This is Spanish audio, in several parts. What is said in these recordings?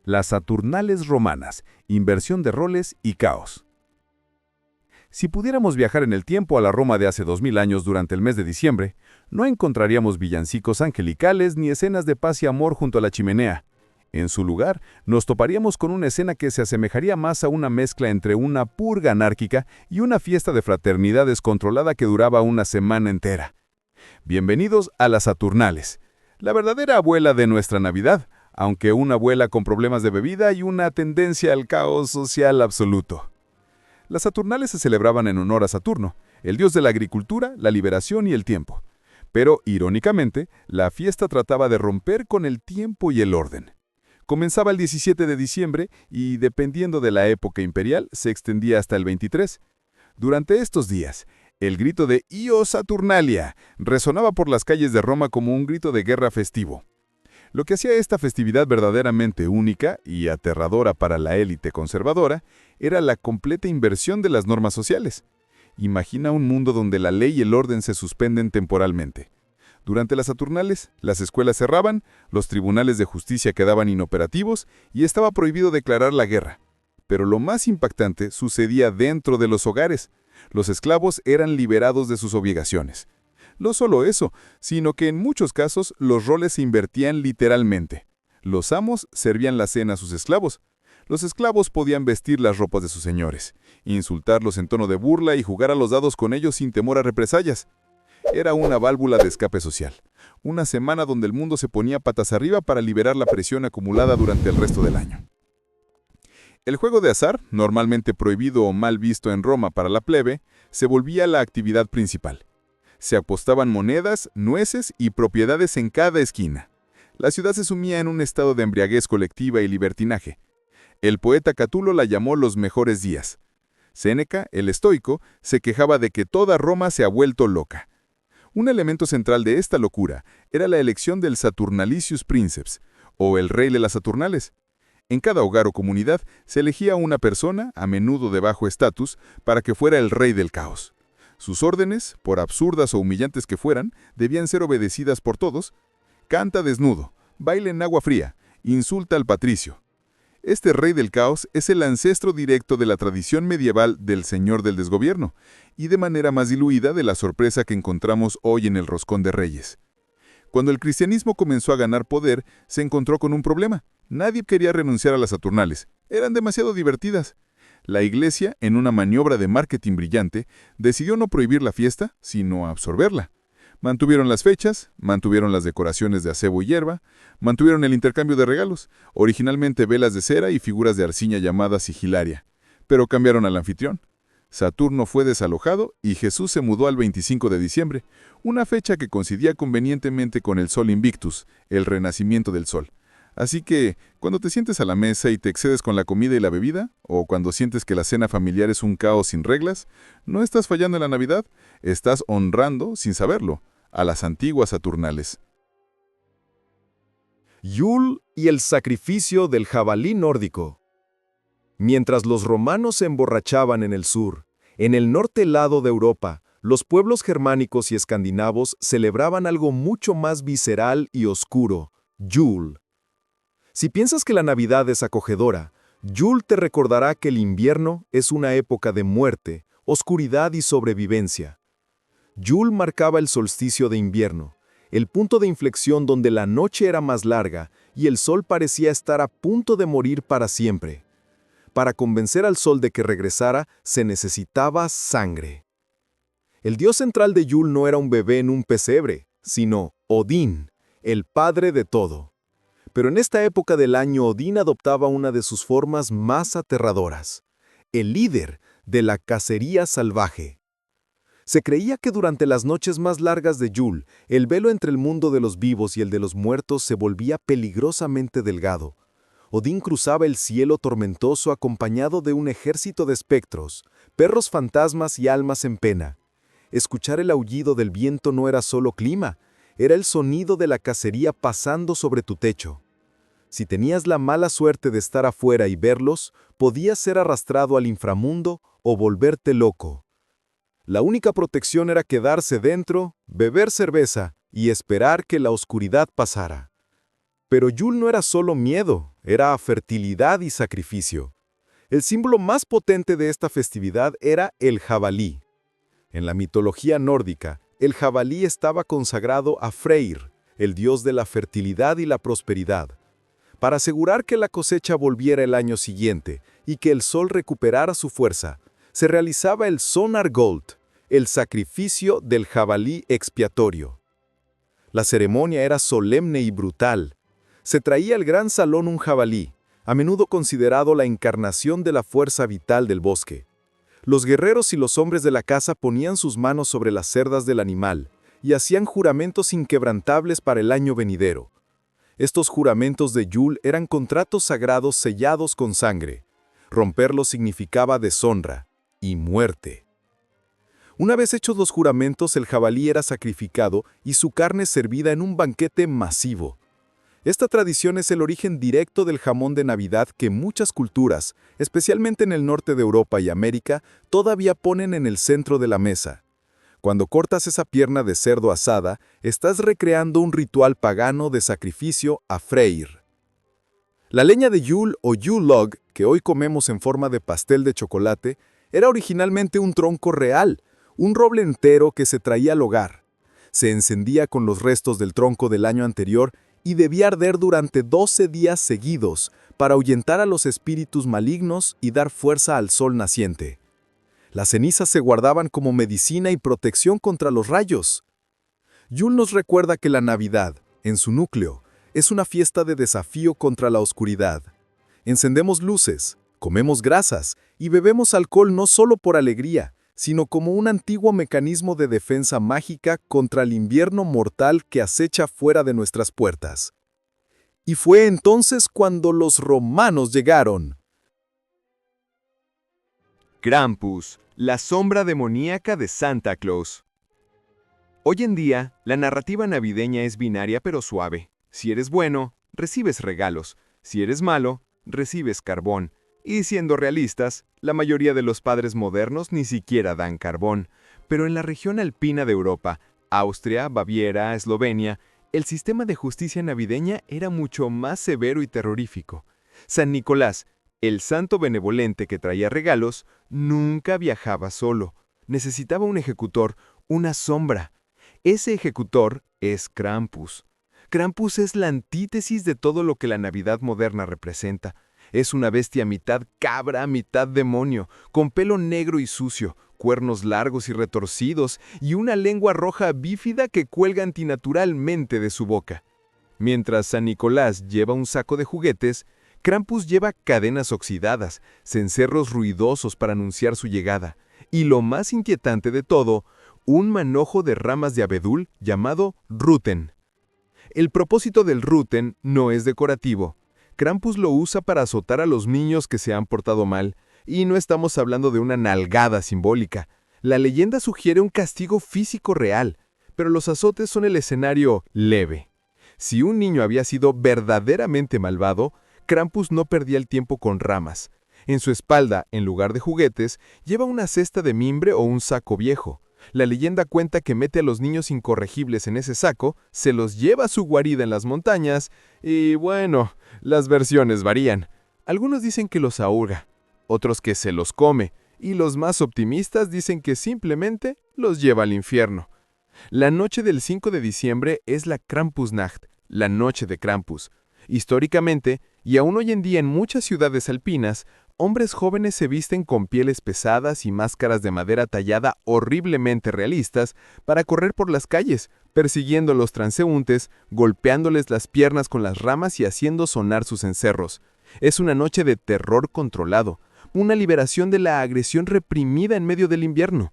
Las Saturnales romanas, inversión de roles y caos. Si pudiéramos viajar en el tiempo a la Roma de hace 2000 años durante el mes de diciembre, no encontraríamos villancicos angelicales ni escenas de paz y amor junto a la chimenea. En su lugar, nos toparíamos con una escena que se asemejaría más a una mezcla entre una purga anárquica y una fiesta de fraternidad descontrolada que duraba una semana entera. Bienvenidos a las Saturnales, la verdadera abuela de nuestra Navidad, aunque una abuela con problemas de bebida y una tendencia al caos social absoluto. Las Saturnales se celebraban en honor a Saturno, el dios de la agricultura, la liberación y el tiempo. Pero, irónicamente, la fiesta trataba de romper con el tiempo y el orden. Comenzaba el 17 de diciembre y, dependiendo de la época imperial, se extendía hasta el 23. Durante estos días, el grito de «Io Saturnalia» resonaba por las calles de Roma como un grito de guerra festivo. Lo que hacía esta festividad verdaderamente única y aterradora para la élite conservadora era la completa inversión de las normas sociales. Imagina un mundo donde la ley y el orden se suspenden temporalmente. Durante las Saturnales, las escuelas cerraban, los tribunales de justicia quedaban inoperativos y estaba prohibido declarar la guerra. Pero lo más impactante sucedía dentro de los hogares. Los esclavos eran liberados de sus obligaciones. No solo eso, sino que en muchos casos los roles se invertían literalmente. Los amos servían la cena a sus esclavos. Los esclavos podían vestir las ropas de sus señores, insultarlos en tono de burla y jugar a los dados con ellos sin temor a represalias. Era una válvula de escape social. Una semana donde el mundo se ponía patas arriba para liberar la presión acumulada durante el resto del año. El juego de azar, normalmente prohibido o mal visto en Roma para la plebe, se volvía la actividad principal. Se apostaban monedas, nueces y propiedades en cada esquina. La ciudad se sumía en un estado de embriaguez colectiva y libertinaje. El poeta Catulo la llamó los mejores días. Séneca, el estoico, se quejaba de que toda Roma se ha vuelto loca. Un elemento central de esta locura era la elección del Saturnalicius Princeps, o el rey de las Saturnales. En cada hogar o comunidad se elegía una persona, a menudo de bajo estatus, para que fuera el rey del caos. Sus órdenes, por absurdas o humillantes que fueran, debían ser obedecidas por todos. Canta desnudo, baila en agua fría, insulta al patricio. Este rey del caos es el ancestro directo de la tradición medieval del señor del desgobierno, y de manera más diluida de la sorpresa que encontramos hoy en el Roscón de Reyes. Cuando el cristianismo comenzó a ganar poder, se encontró con un problema. Nadie quería renunciar a las Saturnales. Eran demasiado divertidas. La Iglesia, en una maniobra de marketing brillante, decidió no prohibir la fiesta, sino absorberla. Mantuvieron las fechas, mantuvieron las decoraciones de acebo y hierba, mantuvieron el intercambio de regalos, originalmente velas de cera y figuras de arcilla llamadas sigilaria, pero cambiaron al anfitrión. Saturno fue desalojado y Jesús se mudó al 25 de diciembre, una fecha que coincidía convenientemente con el Sol Invictus, el renacimiento del Sol. Así que, cuando te sientes a la mesa y te excedes con la comida y la bebida, o cuando sientes que la cena familiar es un caos sin reglas, no estás fallando en la Navidad, estás honrando, sin saberlo, a las antiguas Saturnales. Yule y el sacrificio del jabalí nórdico. Mientras los romanos se emborrachaban en el sur, en el norte helado de Europa, los pueblos germánicos y escandinavos celebraban algo mucho más visceral y oscuro, Yule. Si piensas que la Navidad es acogedora, Yule te recordará que el invierno es una época de muerte, oscuridad y sobrevivencia. Yule marcaba el solsticio de invierno, el punto de inflexión donde la noche era más larga y el sol parecía estar a punto de morir para siempre. Para convencer al sol de que regresara, se necesitaba sangre. El dios central de Yule no era un bebé en un pesebre, sino Odín, el padre de todo. Pero en esta época del año Odín adoptaba una de sus formas más aterradoras, el líder de la cacería salvaje. Se creía que durante las noches más largas de Yule, el velo entre el mundo de los vivos y el de los muertos se volvía peligrosamente delgado. Odín cruzaba el cielo tormentoso acompañado de un ejército de espectros, perros fantasmas y almas en pena. Escuchar el aullido del viento no era solo clima, era el sonido de la cacería pasando sobre tu techo. Si tenías la mala suerte de estar afuera y verlos, podías ser arrastrado al inframundo o volverte loco. La única protección era quedarse dentro, beber cerveza y esperar que la oscuridad pasara. Pero Yule no era solo miedo, era fertilidad y sacrificio. El símbolo más potente de esta festividad era el jabalí. En la mitología nórdica, el jabalí estaba consagrado a Freyr, el dios de la fertilidad y la prosperidad. Para asegurar que la cosecha volviera el año siguiente y que el sol recuperara su fuerza, se realizaba el Sonargold, el sacrificio del jabalí expiatorio. La ceremonia era solemne y brutal. Se traía al gran salón un jabalí, a menudo considerado la encarnación de la fuerza vital del bosque. Los guerreros y los hombres de la casa ponían sus manos sobre las cerdas del animal y hacían juramentos inquebrantables para el año venidero. Estos juramentos de Yule eran contratos sagrados sellados con sangre. Romperlos significaba deshonra y muerte. Una vez hechos los juramentos, el jabalí era sacrificado y su carne servida en un banquete masivo. Esta tradición es el origen directo del jamón de Navidad que muchas culturas, especialmente en el norte de Europa y América, todavía ponen en el centro de la mesa. Cuando cortas esa pierna de cerdo asada, estás recreando un ritual pagano de sacrificio a Freyr. La leña de Yule o Yule log, que hoy comemos en forma de pastel de chocolate, era originalmente un tronco real, un roble entero que se traía al hogar. Se encendía con los restos del tronco del año anterior y debía arder durante 12 días seguidos para ahuyentar a los espíritus malignos y dar fuerza al sol naciente. Las cenizas se guardaban como medicina y protección contra los rayos. Yule nos recuerda que la Navidad, en su núcleo, es una fiesta de desafío contra la oscuridad. Encendemos luces, comemos grasas y bebemos alcohol no solo por alegría, sino como un antiguo mecanismo de defensa mágica contra el invierno mortal que acecha fuera de nuestras puertas. Y fue entonces cuando los romanos llegaron. Krampus, la sombra demoníaca de Santa Claus. Hoy en día, la narrativa navideña es binaria pero suave. Si eres bueno, recibes regalos. Si eres malo, recibes carbón. Y siendo realistas, la mayoría de los padres modernos ni siquiera dan carbón. Pero en la región alpina de Europa, Austria, Baviera, Eslovenia, el sistema de justicia navideña era mucho más severo y terrorífico. San Nicolás, el santo benevolente que traía regalos, nunca viajaba solo. Necesitaba un ejecutor, una sombra. Ese ejecutor es Krampus. Krampus es la antítesis de todo lo que la Navidad moderna representa. Es una bestia mitad cabra, mitad demonio, con pelo negro y sucio, cuernos largos y retorcidos y una lengua roja bífida que cuelga antinaturalmente de su boca. Mientras San Nicolás lleva un saco de juguetes, Krampus lleva cadenas oxidadas, cencerros ruidosos para anunciar su llegada, y lo más inquietante de todo, un manojo de ramas de abedul llamado Ruten. El propósito del Ruten no es decorativo. Krampus lo usa para azotar a los niños que se han portado mal, y no estamos hablando de una nalgada simbólica. La leyenda sugiere un castigo físico real, pero los azotes son el escenario leve. Si un niño había sido verdaderamente malvado, Krampus no perdía el tiempo con ramas. En su espalda, en lugar de juguetes, lleva una cesta de mimbre o un saco viejo. La leyenda cuenta que mete a los niños incorregibles en ese saco, se los lleva a su guarida en las montañas, y bueno, las versiones varían. Algunos dicen que los ahoga, otros que se los come, y los más optimistas dicen que simplemente los lleva al infierno. La noche del 5 de diciembre es la Krampusnacht, la noche de Krampus. Históricamente, y aún hoy en día en muchas ciudades alpinas, hombres jóvenes se visten con pieles pesadas y máscaras de madera tallada horriblemente realistas para correr por las calles, persiguiendo a los transeúntes, golpeándoles las piernas con las ramas y haciendo sonar sus cencerros. Es una noche de terror controlado, una liberación de la agresión reprimida en medio del invierno.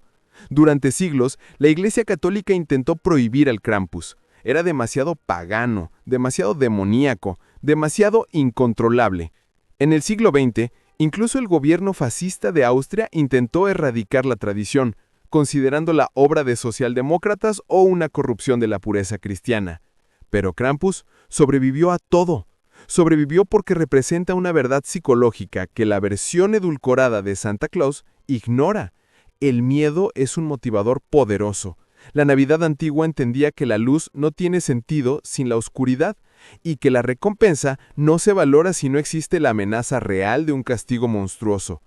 Durante siglos, la Iglesia Católica intentó prohibir al Krampus. Era demasiado pagano, demasiado demoníaco, demasiado incontrolable. En el siglo XX, incluso el gobierno fascista de Austria intentó erradicar la tradición, considerándola obra de socialdemócratas o una corrupción de la pureza cristiana. Pero Krampus sobrevivió a todo. Sobrevivió porque representa una verdad psicológica que la versión edulcorada de Santa Claus ignora. El miedo es un motivador poderoso. La Navidad antigua entendía que la luz no tiene sentido sin la oscuridad. y que la recompensa no se valora si no existe la amenaza real de un castigo monstruoso.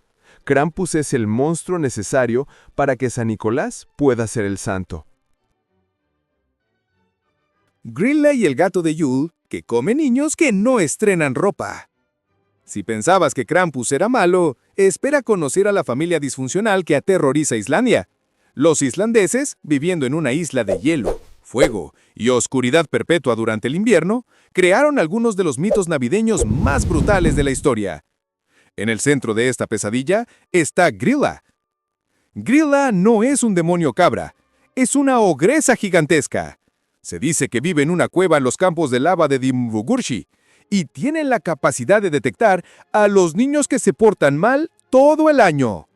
Krampus es el monstruo necesario para que San Nicolás pueda ser el santo. Grilla y el gato de Yule, que come niños que no estrenan ropa. Si pensabas que Krampus era malo, espera conocer a la familia disfuncional que aterroriza Islandia. Los islandeses, viviendo en una isla de hielo, fuego y oscuridad perpetua durante el invierno, crearon algunos de los mitos navideños más brutales de la historia. En el centro de esta pesadilla está Grilla. Grilla no es un demonio cabra, es una ogresa gigantesca. Se dice que vive en una cueva en los campos de lava de Dimbugurshi y tiene la capacidad de detectar a los niños que se portan mal todo el año.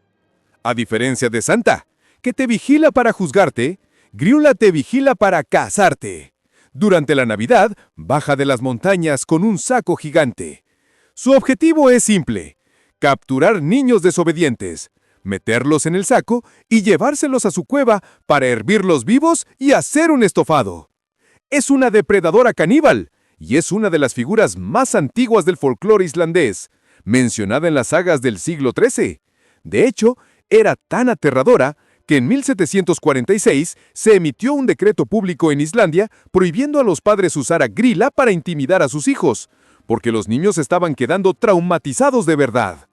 A diferencia de Santa, que te vigila para juzgarte, Grilla te vigila para cazarte. Durante la Navidad, baja de las montañas con un saco gigante. Su objetivo es simple: capturar niños desobedientes, meterlos en el saco y llevárselos a su cueva para hervirlos vivos y hacer un estofado. Es una depredadora caníbal y es una de las figuras más antiguas del folclore islandés, mencionada en las sagas del siglo XIII. De hecho, era tan aterradora que en 1746 se emitió un decreto público en Islandia prohibiendo a los padres usar a Grilla para intimidar a sus hijos, porque los niños estaban quedando traumatizados de verdad.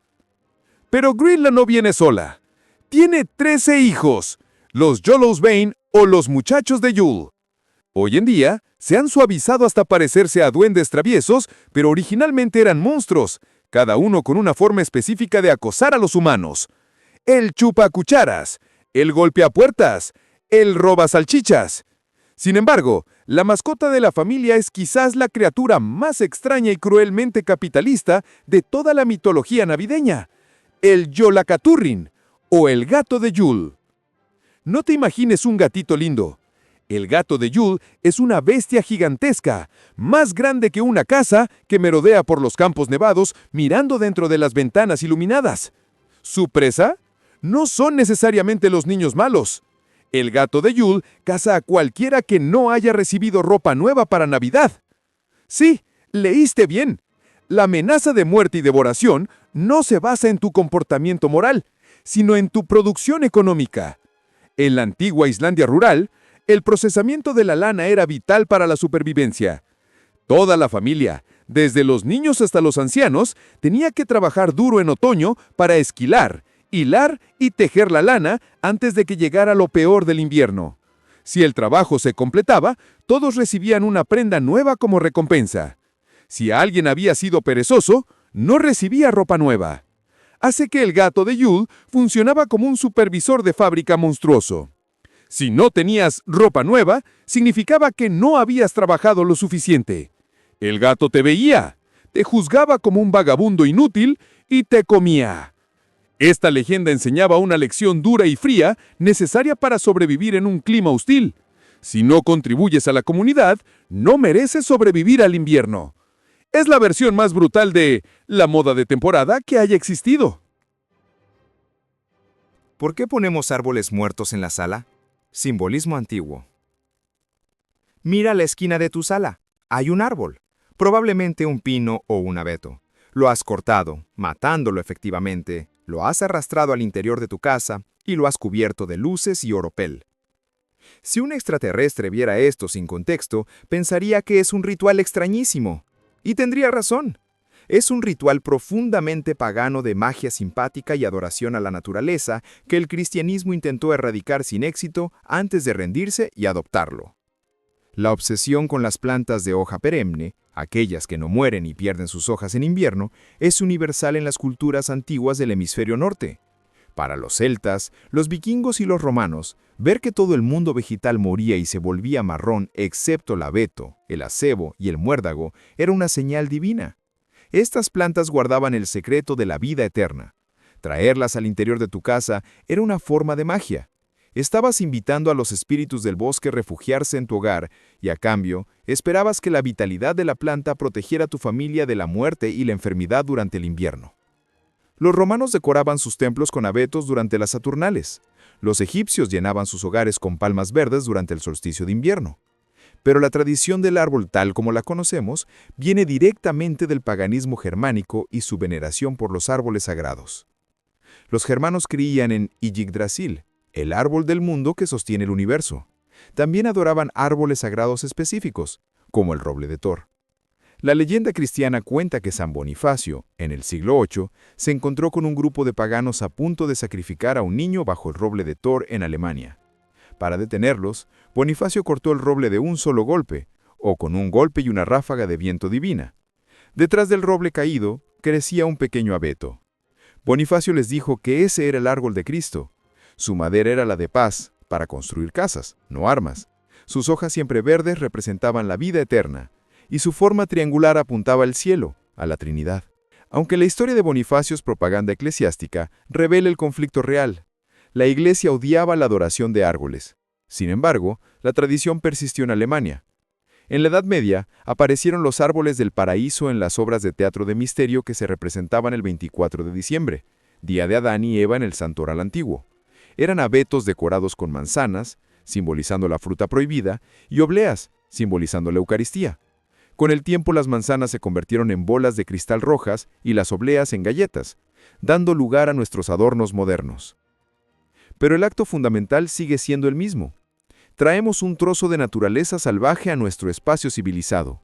Pero Grilla no viene sola. Tiene 13 hijos, los Jolusvein o los muchachos de Yule. Hoy en día, se han suavizado hasta parecerse a duendes traviesos, pero originalmente eran monstruos, cada uno con una forma específica de acosar a los humanos. El chupacucharas, el golpeapuertas, el robasalchichas. Sin embargo, la mascota de la familia es quizás la criatura más extraña y cruelmente capitalista de toda la mitología navideña, el Yolacaturrin, o el gato de Yule. No te imagines un gatito lindo. El gato de Yule es una bestia gigantesca, más grande que una casa, que merodea por los campos nevados mirando dentro de las ventanas iluminadas. ¿Su presa? No son necesariamente los niños malos. El gato de Yule caza a cualquiera que no haya recibido ropa nueva para Navidad. Sí, leíste bien. La amenaza de muerte y devoración no se basa en tu comportamiento moral, sino en tu producción económica. En la antigua Islandia rural, el procesamiento de la lana era vital para la supervivencia. Toda la familia, desde los niños hasta los ancianos, tenía que trabajar duro en otoño para esquilar, hilar y tejer la lana antes de que llegara lo peor del invierno. Si el trabajo se completaba, todos recibían una prenda nueva como recompensa. Si alguien había sido perezoso, no recibía ropa nueva. Hace que el gato de Yule funcionaba como un supervisor de fábrica monstruoso. Si no tenías ropa nueva, significaba que no habías trabajado lo suficiente. El gato te veía, te juzgaba como un vagabundo inútil y te comía. Esta leyenda enseñaba una lección dura y fría necesaria para sobrevivir en un clima hostil. Si no contribuyes a la comunidad, no mereces sobrevivir al invierno. Es la versión más brutal de la moda de temporada que haya existido. ¿Por qué ponemos árboles muertos en la sala? Simbolismo antiguo. Mira la esquina de tu sala. Hay un árbol, probablemente un pino o un abeto. Lo has cortado, matándolo efectivamente, lo has arrastrado al interior de tu casa y lo has cubierto de luces y oropel. Si un extraterrestre viera esto sin contexto, pensaría que es un ritual extrañísimo. Y tendría razón. Es un ritual profundamente pagano de magia simpática y adoración a la naturaleza que el cristianismo intentó erradicar sin éxito antes de rendirse y adoptarlo. La obsesión con las plantas de hoja perenne, aquellas que no mueren y pierden sus hojas en invierno, es universal en las culturas antiguas del hemisferio norte. Para los celtas, los vikingos y los romanos, ver que todo el mundo vegetal moría y se volvía marrón excepto el abeto, el acebo y el muérdago era una señal divina. Estas plantas guardaban el secreto de la vida eterna. Traerlas al interior de tu casa era una forma de magia. Estabas invitando a los espíritus del bosque a refugiarse en tu hogar y, a cambio, esperabas que la vitalidad de la planta protegiera a tu familia de la muerte y la enfermedad durante el invierno. Los romanos decoraban sus templos con abetos durante las Saturnales. Los egipcios llenaban sus hogares con palmas verdes durante el solsticio de invierno. Pero la tradición del árbol tal como la conocemos viene directamente del paganismo germánico y su veneración por los árboles sagrados. Los germanos creían en Yggdrasil, el árbol del mundo que sostiene el universo. También adoraban árboles sagrados específicos, como el roble de Thor. La leyenda cristiana cuenta que San Bonifacio, en el siglo VIII, se encontró con un grupo de paganos a punto de sacrificar a un niño bajo el roble de Thor en Alemania. Para detenerlos, Bonifacio cortó el roble de un solo golpe, o con un golpe y una ráfaga de viento divina. Detrás del roble caído, crecía un pequeño abeto. Bonifacio les dijo que ese era el árbol de Cristo. Su madera era la de paz, para construir casas, no armas. Sus hojas siempre verdes representaban la vida eterna, y su forma triangular apuntaba al cielo, a la Trinidad. Aunque la historia de Bonifacio es propaganda eclesiástica, revela el conflicto real. La Iglesia odiaba la adoración de árboles. Sin embargo, la tradición persistió en Alemania. En la Edad Media, aparecieron los árboles del paraíso en las obras de teatro de misterio que se representaban el 24 de diciembre, día de Adán y Eva en el Santoral antiguo. Eran abetos decorados con manzanas, simbolizando la fruta prohibida, y obleas, simbolizando la Eucaristía. Con el tiempo las manzanas se convirtieron en bolas de cristal rojas y las obleas en galletas, dando lugar a nuestros adornos modernos. Pero el acto fundamental sigue siendo el mismo. Traemos un trozo de naturaleza salvaje a nuestro espacio civilizado.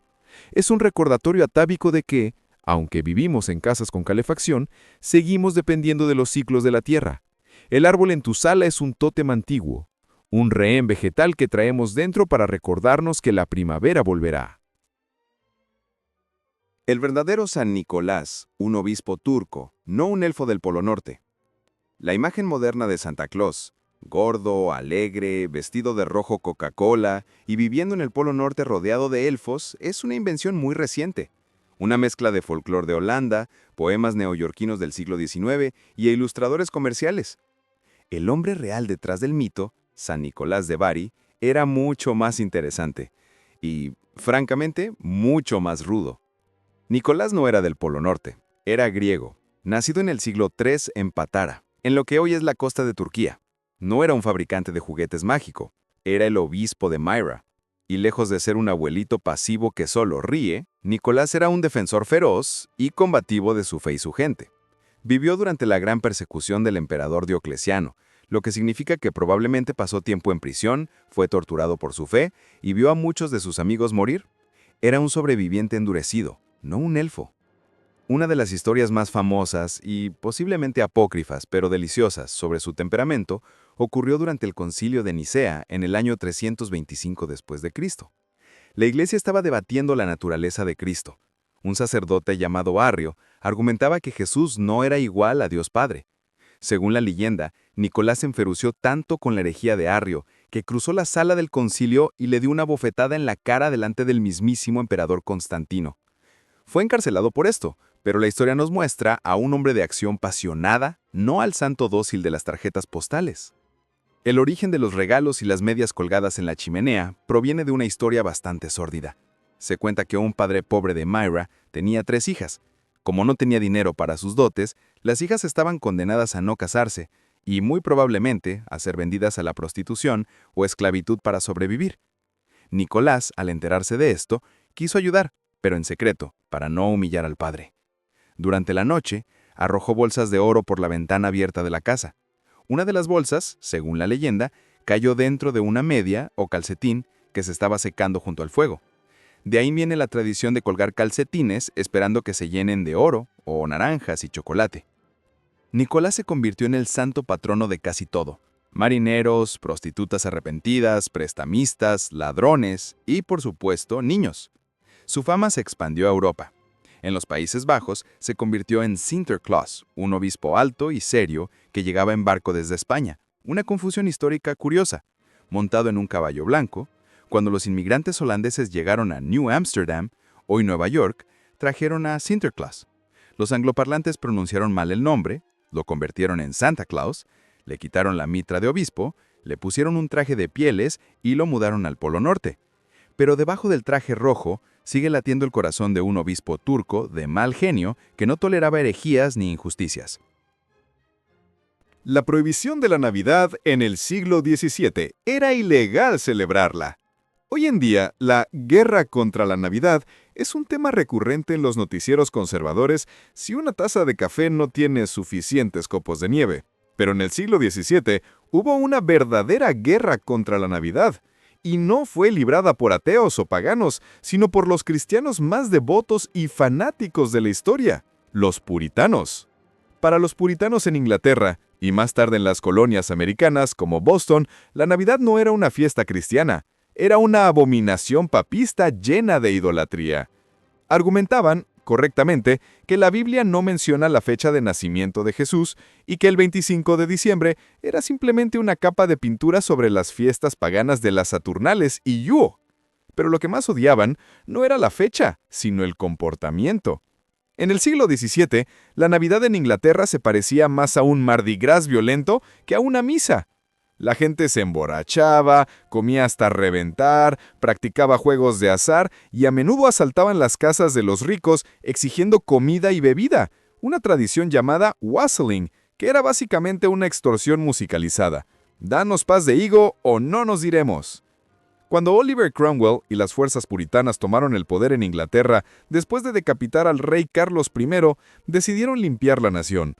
Es un recordatorio atávico de que, aunque vivimos en casas con calefacción, seguimos dependiendo de los ciclos de la tierra. El árbol en tu sala es un tótem antiguo, un rehén vegetal que traemos dentro para recordarnos que la primavera volverá. El verdadero San Nicolás, un obispo turco, no un elfo del Polo Norte. La imagen moderna de Santa Claus, gordo, alegre, vestido de rojo Coca-Cola y viviendo en el Polo Norte rodeado de elfos, es una invención muy reciente. Una mezcla de folclore de Holanda, poemas neoyorquinos del siglo XIX y ilustradores comerciales. El hombre real detrás del mito, San Nicolás de Bari, era mucho más interesante y, francamente, mucho más rudo. Nicolás no era del Polo Norte, era griego, nacido en el siglo III en Patara, en lo que hoy es la costa de Turquía. No era un fabricante de juguetes mágico, era el obispo de Myra. Y lejos de ser un abuelito pasivo que solo ríe, Nicolás era un defensor feroz y combativo de su fe y su gente. Vivió durante la gran persecución del emperador Diocleciano, lo que significa que probablemente pasó tiempo en prisión, fue torturado por su fe y vio a muchos de sus amigos morir. Era un sobreviviente endurecido, no un elfo. Una de las historias más famosas y posiblemente apócrifas, pero deliciosas, sobre su temperamento, ocurrió durante el Concilio de Nicea en el año 325 después de Cristo. La Iglesia estaba debatiendo la naturaleza de Cristo. Un sacerdote llamado Arrio argumentaba que Jesús no era igual a Dios Padre. Según la leyenda, Nicolás se enferrució tanto con la herejía de Arrio que cruzó la sala del concilio y le dio una bofetada en la cara delante del mismísimo emperador Constantino. Fue encarcelado por esto, pero la historia nos muestra a un hombre de acción apasionada, no al santo dócil de las tarjetas postales. El origen de los regalos y las medias colgadas en la chimenea proviene de una historia bastante sórdida. Se cuenta que un padre pobre de Myra tenía 3 hijas. Como no tenía dinero para sus dotes, las hijas estaban condenadas a no casarse y muy probablemente a ser vendidas a la prostitución o esclavitud para sobrevivir. Nicolás, al enterarse de esto, quiso ayudar, pero en secreto, para no humillar al padre. Durante la noche, arrojó bolsas de oro por la ventana abierta de la casa. Una de las bolsas, según la leyenda, cayó dentro de una media o calcetín que se estaba secando junto al fuego. De ahí viene la tradición de colgar calcetines esperando que se llenen de oro o naranjas y chocolate. Nicolás se convirtió en el santo patrono de casi todo: marineros, prostitutas arrepentidas, prestamistas, ladrones y, por supuesto, niños. Su fama se expandió a Europa. En los Países Bajos se convirtió en Sinterklaas, un obispo alto y serio que llegaba en barco desde España. Una confusión histórica curiosa. Montado en un caballo blanco, cuando los inmigrantes holandeses llegaron a New Amsterdam, hoy Nueva York, trajeron a Sinterklaas. Los angloparlantes pronunciaron mal el nombre, lo convirtieron en Santa Claus, le quitaron la mitra de obispo, le pusieron un traje de pieles y lo mudaron al Polo Norte. Pero debajo del traje rojo sigue latiendo el corazón de un obispo turco de mal genio que no toleraba herejías ni injusticias. La prohibición de la Navidad en el siglo XVII era ilegal celebrarla. Hoy en día, la guerra contra la Navidad es un tema recurrente en los noticieros conservadores si una taza de café no tiene suficientes copos de nieve. Pero en el siglo XVII hubo una verdadera guerra contra la Navidad, y no fue librada por ateos o paganos, sino por los cristianos más devotos y fanáticos de la historia, los puritanos. Para los puritanos en Inglaterra, y más tarde en las colonias americanas como Boston, la Navidad no era una fiesta cristiana, era una abominación papista llena de idolatría. Argumentaban, correctamente, que la Biblia no menciona la fecha de nacimiento de Jesús y que el 25 de diciembre era simplemente una capa de pintura sobre las fiestas paganas de las Saturnales y Yule. Pero lo que más odiaban no era la fecha, sino el comportamiento. En el siglo XVII, la Navidad en Inglaterra se parecía más a un Mardi Gras violento que a una misa. La gente se emborrachaba, comía hasta reventar, practicaba juegos de azar y a menudo asaltaban las casas de los ricos exigiendo comida y bebida, una tradición llamada wassailing, que era básicamente una extorsión musicalizada. Danos paz de higo o no nos diremos. Cuando Oliver Cromwell y las fuerzas puritanas tomaron el poder en Inglaterra después de decapitar al rey Carlos I, decidieron limpiar la nación.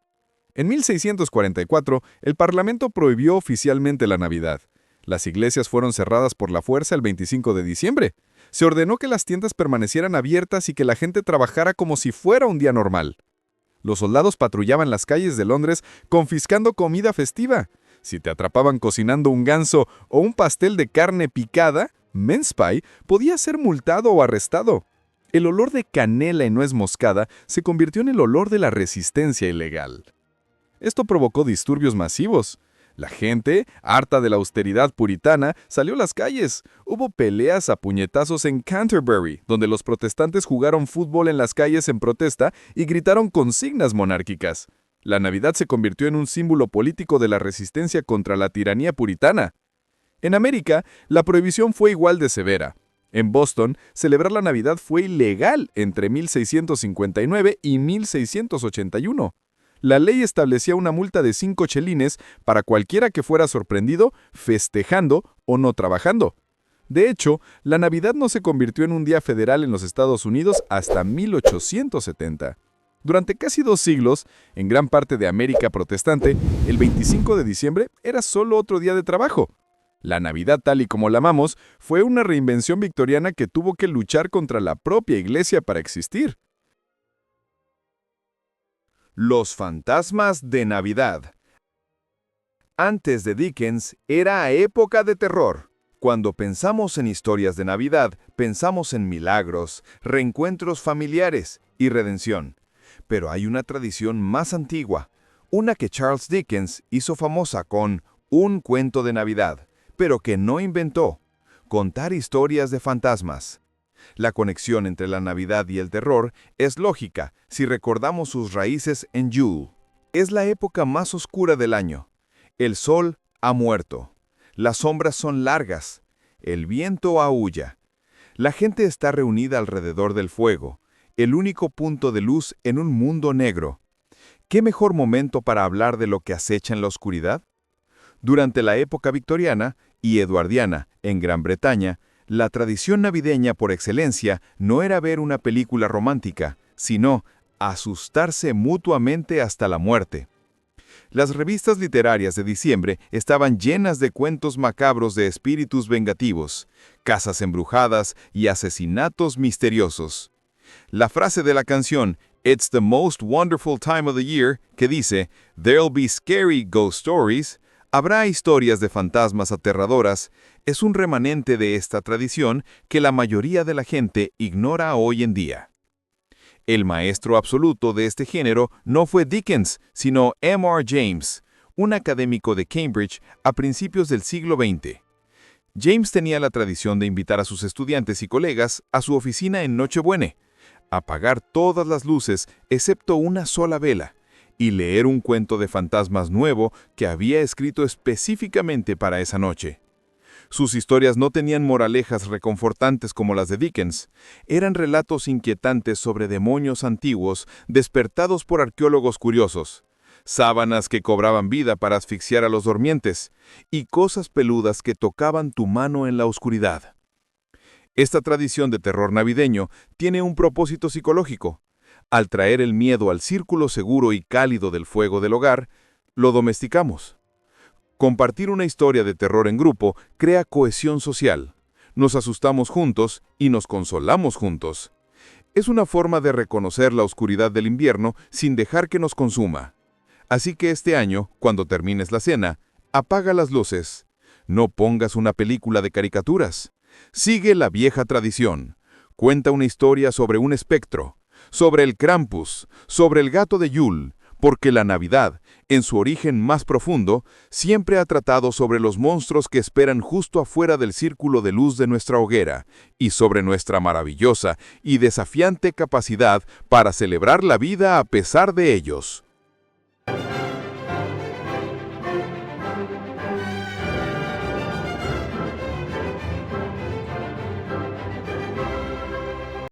En 1644, el Parlamento prohibió oficialmente la Navidad. Las iglesias fueron cerradas por la fuerza el 25 de diciembre. Se ordenó que las tiendas permanecieran abiertas y que la gente trabajara como si fuera un día normal. Los soldados patrullaban las calles de Londres confiscando comida festiva. Si te atrapaban cocinando un ganso o un pastel de carne picada, mince pie, podías ser multado o arrestado. El olor de canela y nuez moscada se convirtió en el olor de la resistencia ilegal. Esto provocó disturbios masivos. La gente, harta de la austeridad puritana, salió a las calles. Hubo peleas a puñetazos en Canterbury, donde los protestantes jugaron fútbol en las calles en protesta y gritaron consignas monárquicas. La Navidad se convirtió en un símbolo político de la resistencia contra la tiranía puritana. En América, la prohibición fue igual de severa. En Boston, celebrar la Navidad fue ilegal entre 1659 y 1681. La ley establecía una multa de 5 chelines para cualquiera que fuera sorprendido festejando o no trabajando. De hecho, la Navidad no se convirtió en un día federal en los Estados Unidos hasta 1870. Durante casi 2 siglos, en gran parte de América protestante, el 25 de diciembre era solo otro día de trabajo. La Navidad tal y como la amamos fue una reinvención victoriana que tuvo que luchar contra la propia iglesia para existir. Los fantasmas de Navidad. Antes de Dickens, era época de terror. Cuando pensamos en historias de Navidad, pensamos en milagros, reencuentros familiares y redención. Pero hay una tradición más antigua, una que Charles Dickens hizo famosa con Un cuento de Navidad, pero que no inventó: contar historias de fantasmas. La conexión entre la Navidad y el terror es lógica si recordamos sus raíces en Yule. Es la época más oscura del año. El sol ha muerto. Las sombras son largas. El viento aúlla. La gente está reunida alrededor del fuego, el único punto de luz en un mundo negro. ¿Qué mejor momento para hablar de lo que acecha en la oscuridad? Durante la época victoriana y eduardiana en Gran Bretaña, la tradición navideña por excelencia no era ver una película romántica, sino asustarse mutuamente hasta la muerte. Las revistas literarias de diciembre estaban llenas de cuentos macabros de espíritus vengativos, casas embrujadas y asesinatos misteriosos. La frase de la canción "It's the most wonderful time of the year", que dice "There'll be scary ghost stories", habrá historias de fantasmas aterradoras, es un remanente de esta tradición que la mayoría de la gente ignora hoy en día. El maestro absoluto de este género no fue Dickens, sino M.R. James, un académico de Cambridge a principios del siglo XX. James tenía la tradición de invitar a sus estudiantes y colegas a su oficina en Nochebuena, apagar todas las luces excepto una sola vela, y leer un cuento de fantasmas nuevo que había escrito específicamente para esa noche. Sus historias no tenían moralejas reconfortantes como las de Dickens. Eran relatos inquietantes sobre demonios antiguos despertados por arqueólogos curiosos, sábanas que cobraban vida para asfixiar a los durmientes y cosas peludas que tocaban tu mano en la oscuridad. Esta tradición de terror navideño tiene un propósito psicológico. Al traer el miedo al círculo seguro y cálido del fuego del hogar, lo domesticamos. Compartir una historia de terror en grupo crea cohesión social. Nos asustamos juntos y nos consolamos juntos. Es una forma de reconocer la oscuridad del invierno sin dejar que nos consuma. Así que este año, cuando termines la cena, apaga las luces. No pongas una película de caricaturas. Sigue la vieja tradición. Cuenta una historia sobre un espectro, sobre el Krampus, sobre el gato de Yule, porque la Navidad, en su origen más profundo, siempre ha tratado sobre los monstruos que esperan justo afuera del círculo de luz de nuestra hoguera, y sobre nuestra maravillosa y desafiante capacidad para celebrar la vida a pesar de ellos.